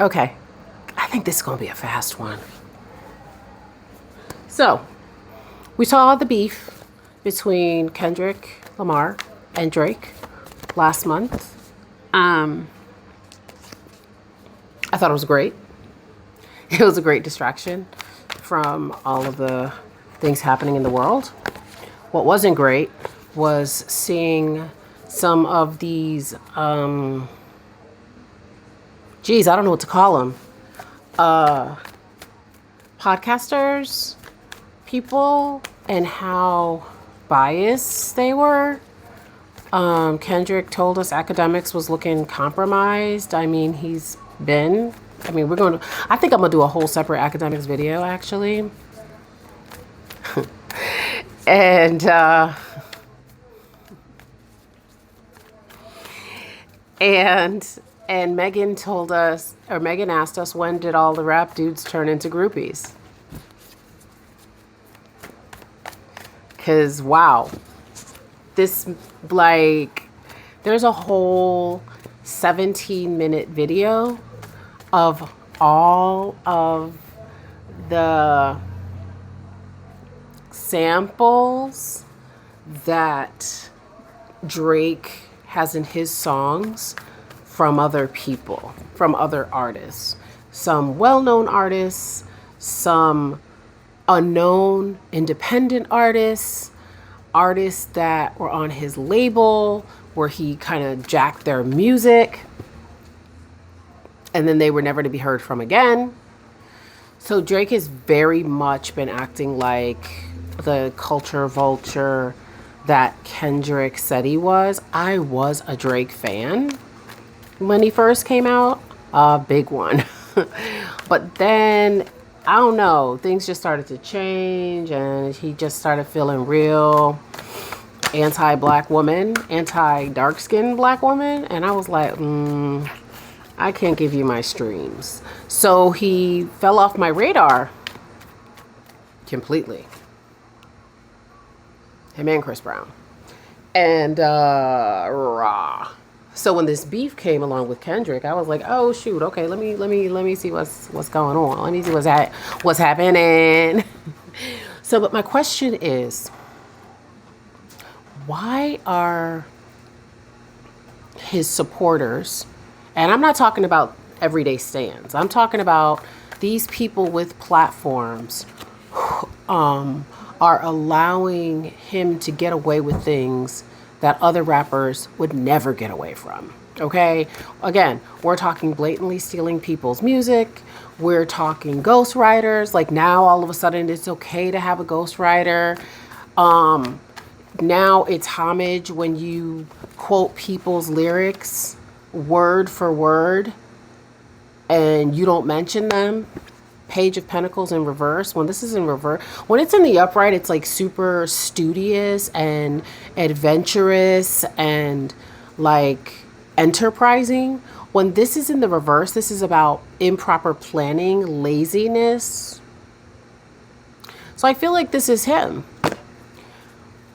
Okay, I think this is going to be a fast one. So, we saw the beef between Kendrick, Lamar, and Drake last month. Um, I thought it was great. It was a great distraction from all of the things happening in the world. What wasn't great was seeing some of these, geez, I don't know what to call them, podcasters, people, and how biased they were. Kendrick told us academics was looking compromised. I mean, we're going to, I think I'm going to do a whole separate academics video actually. And, and, and Megan told us, or Megan asked us, when did all the rap dudes turn into groupies? Because, wow, this, like, there's a whole 17-minute video of all of the samples that Drake has in his songs from other people, from other artists. Some well-known artists, some unknown independent artists, artists that were on his label where he kind of jacked their music and then they were never to be heard from again. So Drake has very much been acting like the culture vulture that Kendrick said he was. I was a Drake fan when he first came out, a big one. But then, I don't know, things just started to change and he just started feeling real anti-black woman, anti-dark-skinned black woman. And I was like, I can't give you my streams. So he fell off my radar completely. Him and Chris Brown. And rah. So when this beef came along with Kendrick, I was like, oh shoot, okay, let me see what's going on. Let me see what's happening. So, but my question is, why are his supporters, and I'm not talking about everyday stands, I'm talking about these people with platforms, are allowing him to get away with things that other rappers would never get away from. Okay? Again, we're talking blatantly stealing people's music. We're talking ghostwriters. Like now, all of a sudden, it's okay to have a ghostwriter. Now it's homage when you quote people's lyrics word for word and you don't mention them. Page of Pentacles in reverse. When this is in reverse, when it's in the upright, it's like super studious and adventurous and like enterprising. When this is in the reverse, this is about improper planning, laziness. So I feel like this is him.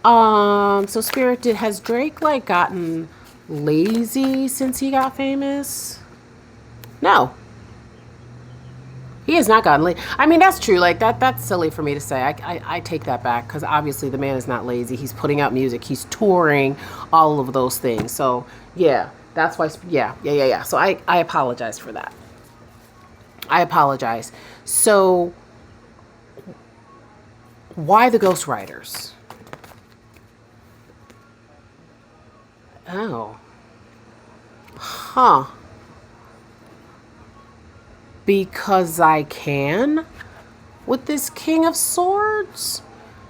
So Spirit, has Drake like gotten lazy since he got famous? No. He has not gotten lazy. I mean, that's true. Like that's silly for me to say. I take that back because obviously the man is not lazy. He's putting out music. He's touring, all of those things. So yeah, that's why. Yeah. So I apologize for that. I apologize. So why the ghostwriters? Oh. Huh. Because I can with this King of Swords.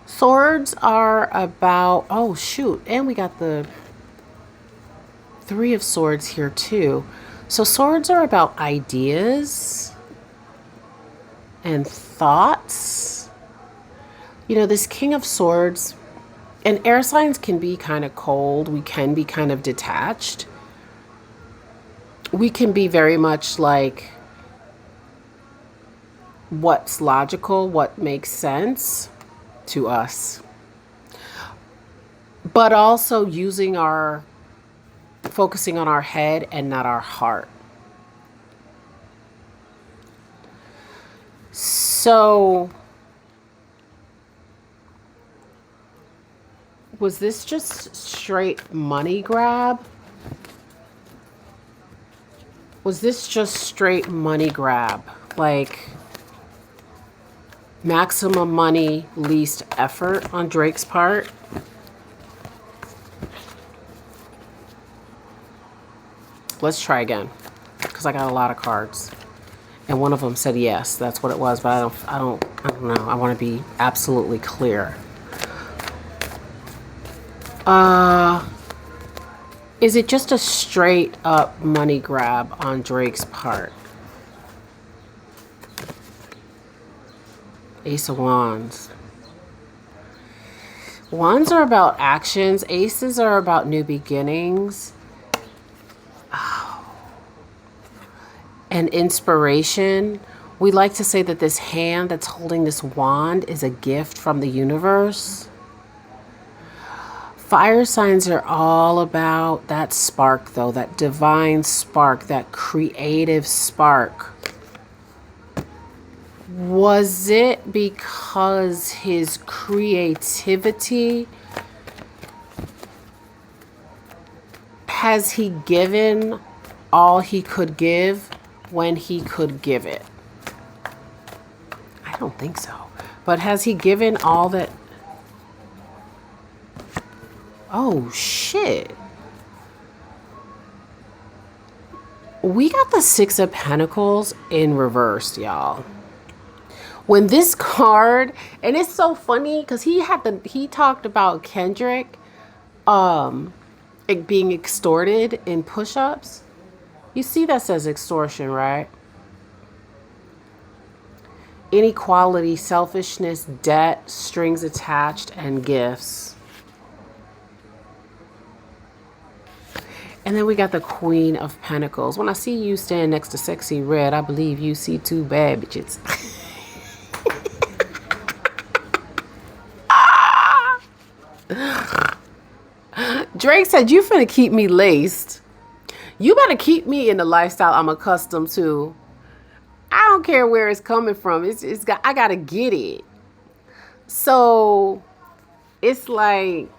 Swords are about, oh shoot, and we got the Three of Swords here too. So swords are about ideas and thoughts. You know, this King of Swords, and air signs can be kind of cold. We can be kind of detached. We can be very much like, what's logical, what makes sense to us, but also focusing on our head and not our heart. So, was this just straight money grab? Was this just straight money grab? Like, maximum money, least effort on Drake's part? Let's try again, because I got a lot of cards. And one of them said yes, that's what it was, but I don't know. I want to be absolutely clear. Is it just a straight up money grab on Drake's part? Ace of Wands. Wands are about actions. Aces are about new beginnings. And inspiration. We like to say that this hand that's holding this wand is a gift from the universe. Fire signs are all about that spark, though, that divine spark, that creative spark. Was it because his creativity, has he given all he could give when he could give it? I don't think so. But has he given all that? Oh, shit. We got the Six of Pentacles in reverse, y'all. When this card, and it's so funny because he talked about Kendrick being extorted in push-ups. You see that says extortion, right? Inequality, selfishness, debt, strings attached, and gifts. And then we got the Queen of Pentacles. When I see you stand next to Sexy Red, I believe you see two bad bitches. Drake said, you finna keep me laced. You better keep me in the lifestyle I'm accustomed to. I don't care where it's coming from. I gotta get it. So it's like,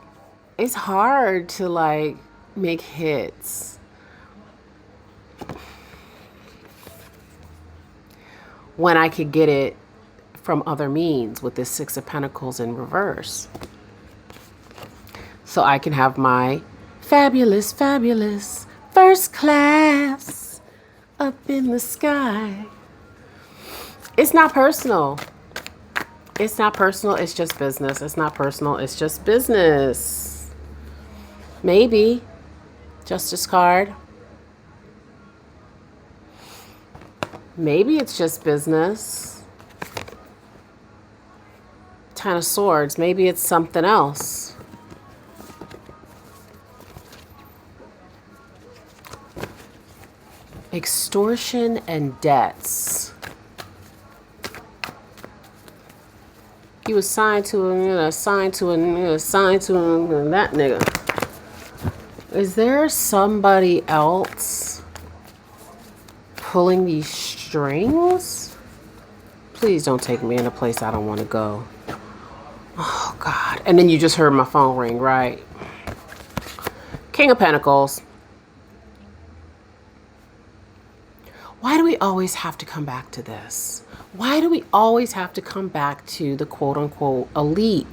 it's hard to like make hits when I could get it from other means with this Six of Pentacles in reverse. So I can have my fabulous, fabulous first class up in the sky. It's not personal. It's not personal. It's just business. It's not personal. It's just business. Maybe. Justice card. Maybe it's just business. Ten of Swords. Maybe it's something else. Extortion and debts. He was signed to that nigga. Is there somebody else pulling these strings? Please don't take me in a place I don't want to go. Oh, God. And then you just heard my phone ring, right? King of Pentacles. Why do we always have to come back to this? Why do we always have to come back to the quote-unquote elite?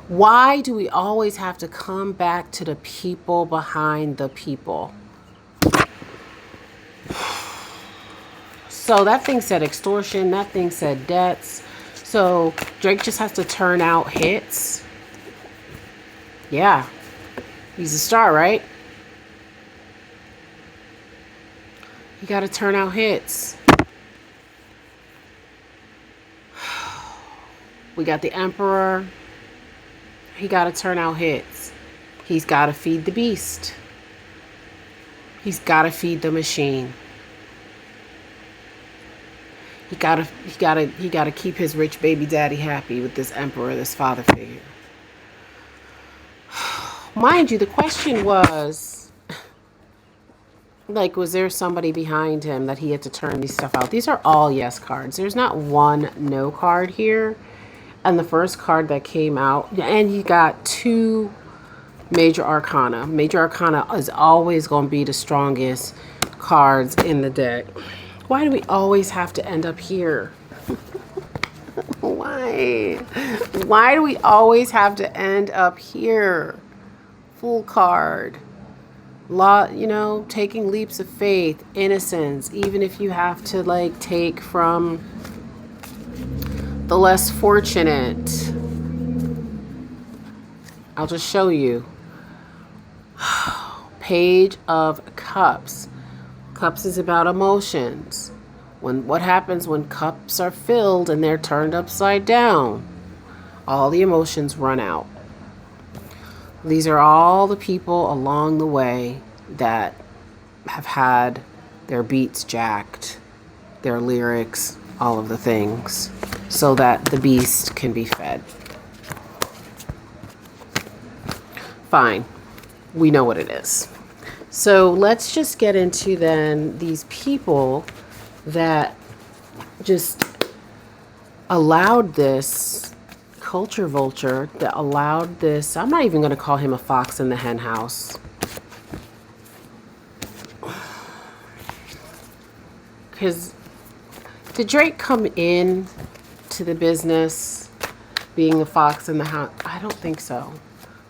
Why do we always have to come back to the people behind the people? So that thing said extortion. That thing said debts. So Drake just has to turn out hits. Yeah. He's a star, right? You got to turn out hits. We got the Emperor. He got to turn out hits. He's got to feed the beast. He's got to feed the machine. He gotta keep his rich baby daddy happy with this Emperor, this father figure. Mind you, the question was, Like, was there somebody behind him that he had to turn these stuff out? These are all yes cards. There's not one no card here. And the first card that came out, and you got two major arcana. Major arcana is always going to be the strongest cards in the deck. Why do we always have to end up here? Why? Why do we always have to end up here? Fool card. You know, taking leaps of faith, innocence, even if you have to like take from the less fortunate. I'll just show you. Page of Cups. Cups is about emotions. What happens when cups are filled and they're turned upside down? All the emotions run out. These are all the people along the way that have had their beats jacked, their lyrics, all of the things, so that the beast can be fed. Fine. We know what it is. So let's just get into then these people that just allowed this culture vulture, that allowed this. I'm not even going to call him a fox in the hen house. Because did Drake come in to the business being a fox in the house? I don't think so.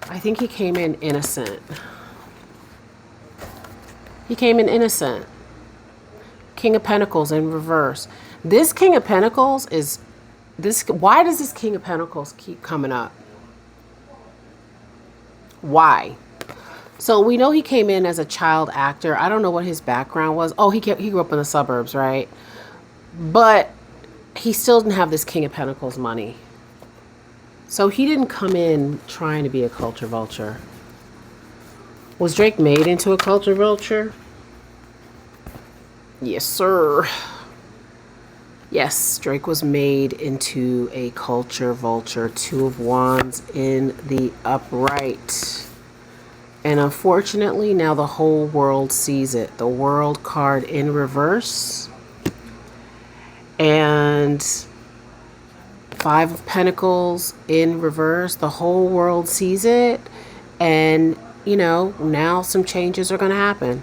I think he came in innocent. He came in innocent. King of Pentacles in reverse. This King of Pentacles is this. Why does this King of Pentacles keep coming up? Why? So we know he came in as a child actor. I don't know what his background was. Oh, he grew up in the suburbs, right? But he still didn't have this King of Pentacles money. So he didn't come in trying to be a culture vulture. Was Drake made into a culture vulture? Yes, sir. Yes, Drake was made into a culture vulture. Two of Wands in the upright. And unfortunately, now the whole world sees it. The World card in reverse. And Five of Pentacles in reverse. The whole world sees it. And, you know, now some changes are going to happen.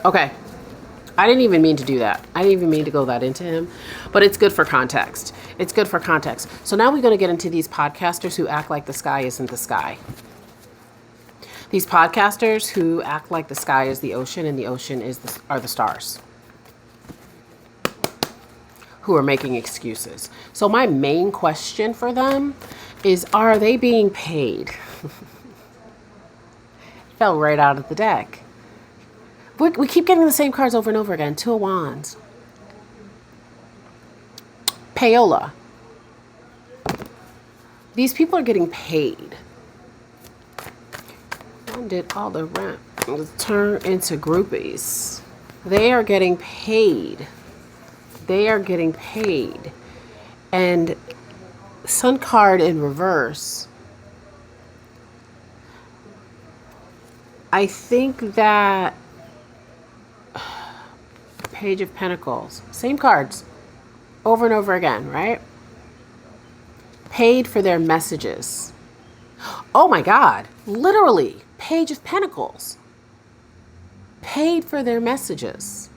Okay. I didn't even mean to do that. I didn't even mean to go that into him. But it's good for context. It's good for context. So now we're going to get into these podcasters who act like the sky isn't the sky. These podcasters who act like the sky is the ocean and the ocean are the stars. Who are making excuses. So my main question for them is, are they being paid? Fell right out of the deck. We keep getting the same cards over and over again. Two of Wands. Payola. These people are getting paid. And did all the rent turn into groupies? They are getting paid. They are getting paid. And Sun card in reverse. I think that Page of Pentacles, same cards over and over again, right? Paid for their messages. Oh my God, literally, Page of Pentacles. Paid for their messages.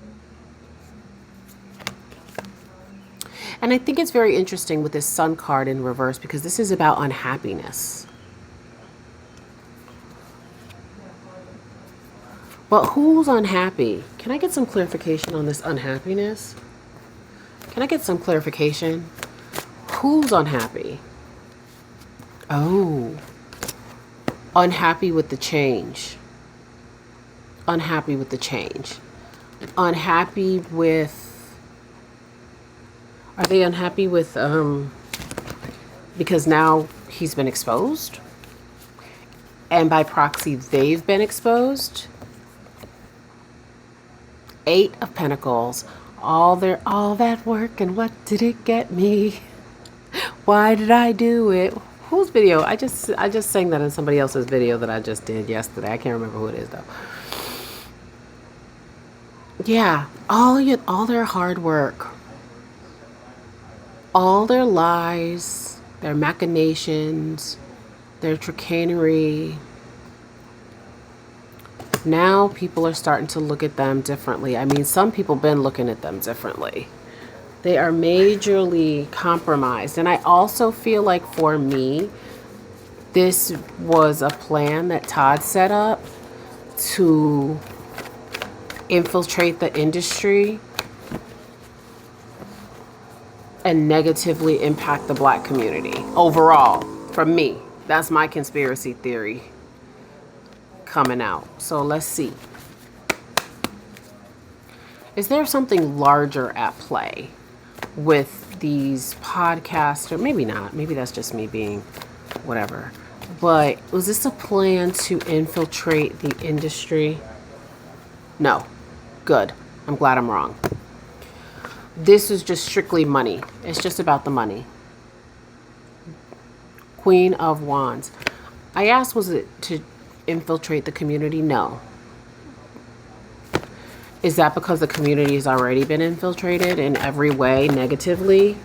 And I think it's very interesting with this Sun card in reverse because this is about unhappiness. But who's unhappy? Can I get some clarification on this unhappiness? Can I get some clarification? Who's unhappy? Oh, unhappy with the change. Unhappy with the change. Unhappy with... Are they unhappy with... because now he's been exposed? And by proxy, they've been exposed? Eight of Pentacles. All that work, and what did it get me? Why did I do it? whose video? I just sang that in somebody else's video that I just did yesterday. I can't remember who it is though. Yeah, all their hard work, all their lies, their machinations, their chicanery. Now people are starting to look at them differently. I mean, some people been looking at them differently. They are majorly compromised. And I also feel like for me, this was a plan that Todd set up to infiltrate the industry and negatively impact the Black community overall. From me, that's my conspiracy theory coming out. So let's see. Is there something larger at play with these podcasts? Or maybe not. Maybe that's just me being whatever. But was this a plan to infiltrate the industry? No. Good. I'm glad I'm wrong. This is just strictly money. It's just about the money. Queen of Wands. I asked, was it to infiltrate the community? No. Is that because the community has already been infiltrated in every way negatively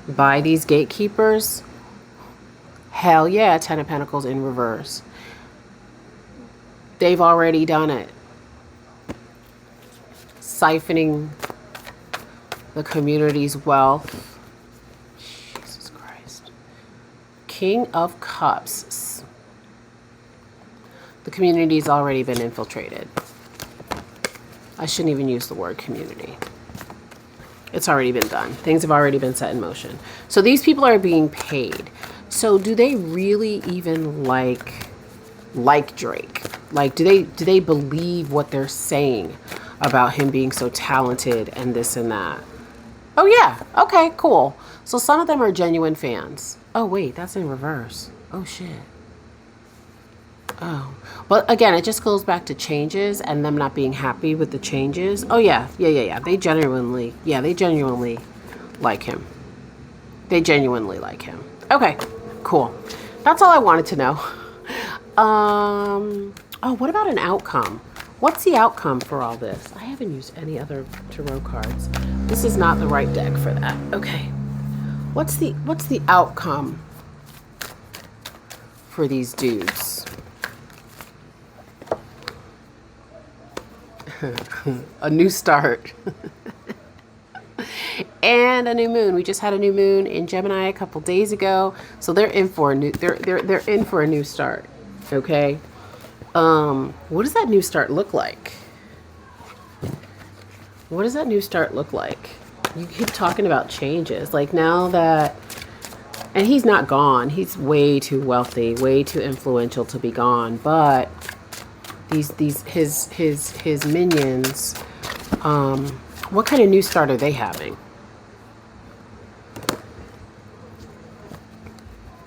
by these gatekeepers? Hell yeah, Ten of Pentacles in reverse. They've already done it. Siphoning the community's wealth. Jesus Christ. King of Cups. The community's already been infiltrated. I shouldn't even use the word community. It's already been done. Things have already been set in motion. So these people are being paid. So do they really even like Drake? Like, do they believe what they're saying about him being so talented and this and that? Oh yeah. Okay, cool. So some of them are genuine fans. Oh wait, that's in reverse. Oh shit. Oh, but again, it just goes back to changes and them not being happy with the changes. Oh yeah. They genuinely like him. They genuinely like him. Okay, cool. That's all I wanted to know. Oh, what about an outcome? What's the outcome for all this? I haven't used any other tarot cards. This is not the right deck for that. Okay. What's the outcome for these dudes? A new start. And a new moon. We just had a new moon in Gemini a couple days ago, so they're in for a new they're in for a new start. Okay. What does that new start look like? What does that new start look like? You keep talking about changes. Like now that, and he's not gone. He's way too wealthy, way too influential to be gone. But his minions, what kind of new start are they having?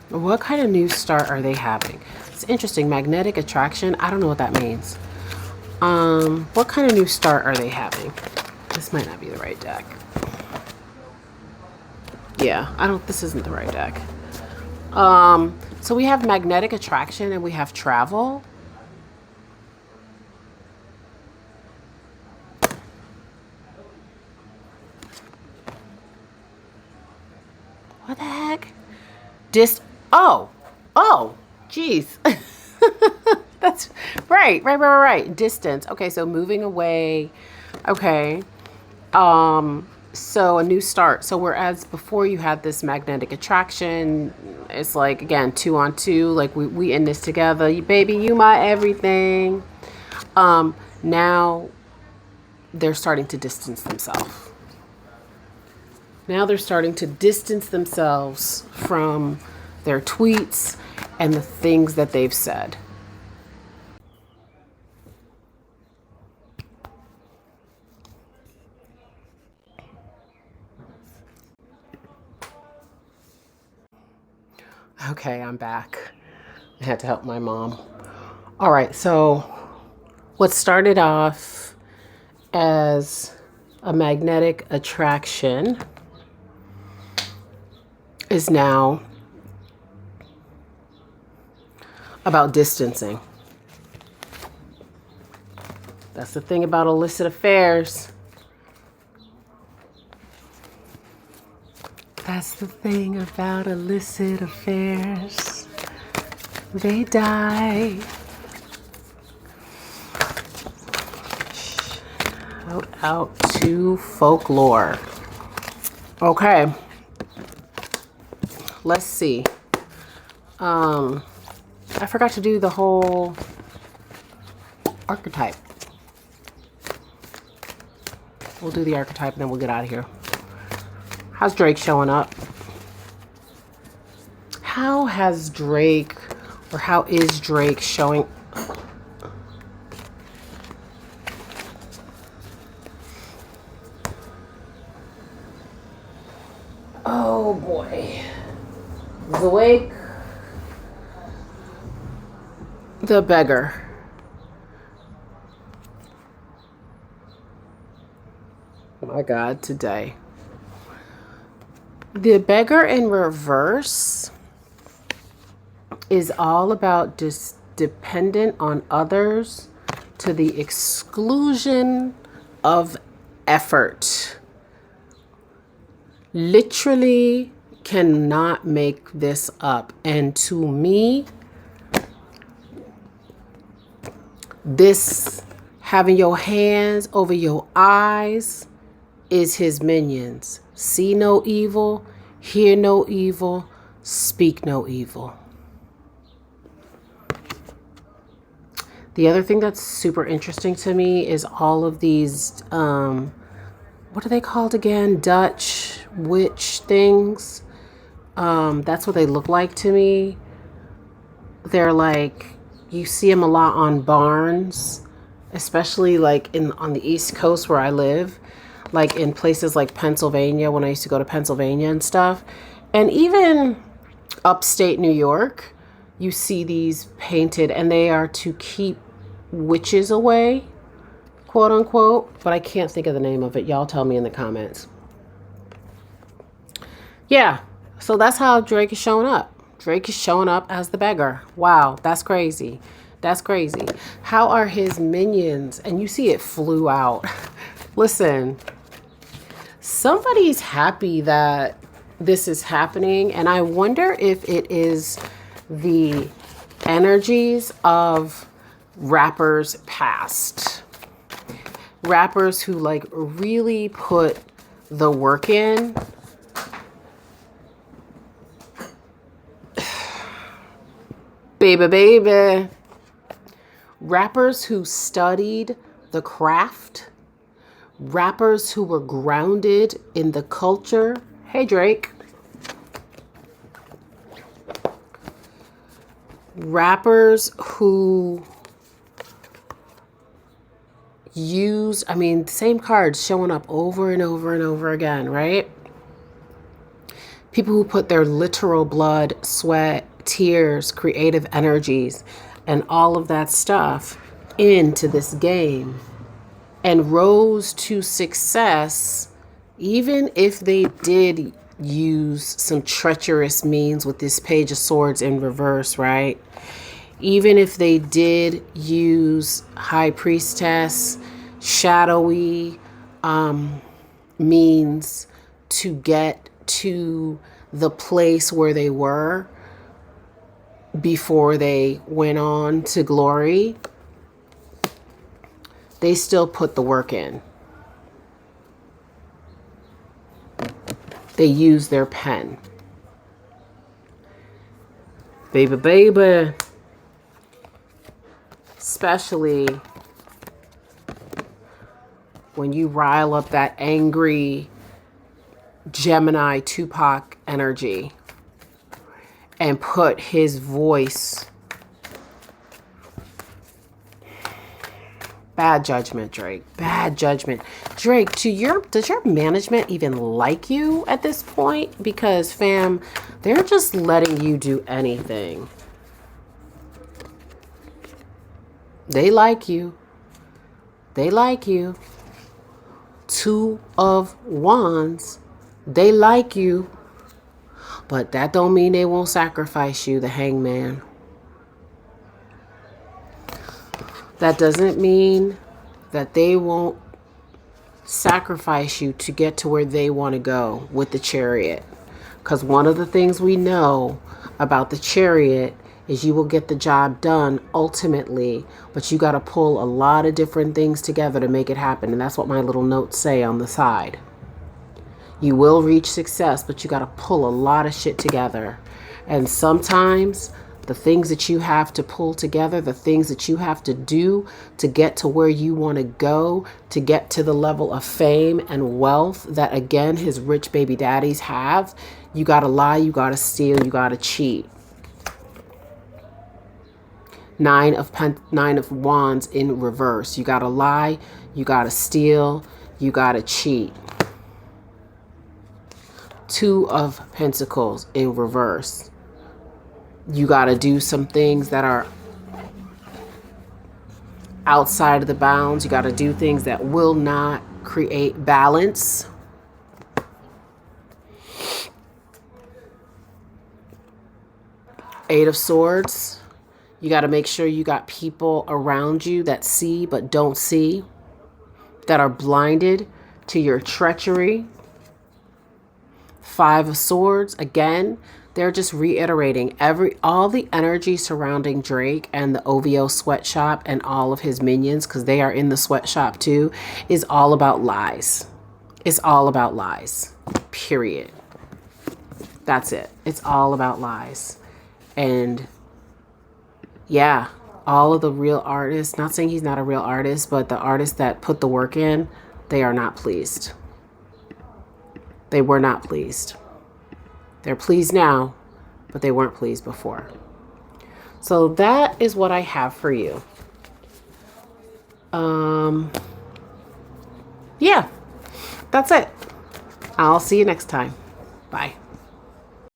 What kind of new start are they having? It's interesting. Magnetic attraction. I don't know what that means. What kind of new start are they having? This might not be the right deck. Yeah, this isn't the right deck. So we have magnetic attraction and we have travel. What the heck? Oh, geez. That's right. Distance. Okay, so moving away. Okay. So a new start. So whereas before you had this magnetic attraction, it's like, again, 2 on 2, like we in this together. Baby, you my everything. Now they're starting to distance themselves. Now they're starting to distance themselves from their tweets and the things that they've said. Okay, I'm back. I had to help my mom. All right, so what started off as a magnetic attraction is now about distancing. That's the thing about illicit affairs. That's the thing about illicit affairs. They die. Shout out to folklore. Okay. Let's see. I forgot to do the whole archetype. We'll do the archetype and then we'll get out of here. How's Drake showing up? How has Drake, or how is Drake showing? Oh boy. Awake. The beggar. My God, today. The beggar in reverse is all about dependent on others to the exclusion of effort. Literally cannot make this up. And to me, this having your hands over your eyes is his minions. See no evil, hear no evil, speak no evil. The other thing that's super interesting to me is all of these, what are they called again? Dutch witch things. That's what they look like to me. They're like, you see them a lot on barns, especially like on the East Coast where I live, like in places like Pennsylvania, when I used to go to Pennsylvania and stuff. And even upstate New York, you see these painted, and they are to keep witches away, quote unquote, but I can't think of the name of it. Y'all tell me in the comments. Yeah, so that's how Drake is showing up. Drake is showing up as the beggar. Wow, that's crazy. That's crazy. How are his minions? And you see it flew out. Listen, somebody's happy that this is happening, and I wonder if it is the energies of rappers past. Rappers who like really put the work in. Baby. Rappers who studied the craft. Rappers who were grounded in the culture. Hey, Drake. Rappers who use, same cards showing up over and over and over again, right? People who put their literal blood, sweat, tears, creative energies, and all of that stuff into this game and rose to success, even if they did use some treacherous means with this Page of Swords in reverse, right? Even if they did use High Priestess, shadowy means to get to the place where they were before they went on to glory, they still put the work in. They use their pen. Baby. Especially when you rile up that angry Gemini Tupac energy and put his voice. Bad judgment, Drake. Bad judgment. Drake, does your management even like you at this point? Because, fam, they're just letting you do anything. They like you. They like you. Two of Wands. They like you. But that don't mean they won't sacrifice you, the Hangman. That doesn't mean that they won't sacrifice you to get to where they want to go with the Chariot. Because one of the things we know about the Chariot is you will get the job done ultimately, but you got to pull a lot of different things together to make it happen. And that's what my little notes say on the side. You will reach success, but you got to pull a lot of shit together. And sometimes the things that you have to pull together, the things that you have to do to get to where you want to go, to get to the level of fame and wealth that, again, his rich baby daddies have, you got to lie, you got to steal, you got to cheat. Nine of Wands in reverse. You got to lie, you got to steal, you got to cheat. Two of Pentacles in reverse. You got to do some things that are outside of the bounds. You got to do things that will not create balance. Eight of Swords. You got to make sure you got people around you that see but don't see, that are blinded to your treachery. Five of Swords. Again, they're just reiterating all the energy surrounding Drake and the OVO sweatshop and all of his minions, because they are in the sweatshop too, is all about lies. It's all about lies. Period. That's it. It's all about lies. And yeah, all of the real artists, not saying he's not a real artist, but the artists that put the work in, they are not pleased. They were not pleased. They're pleased now, but they weren't pleased before. So that is what I have for you. Yeah, that's it. I'll see you next time. Bye.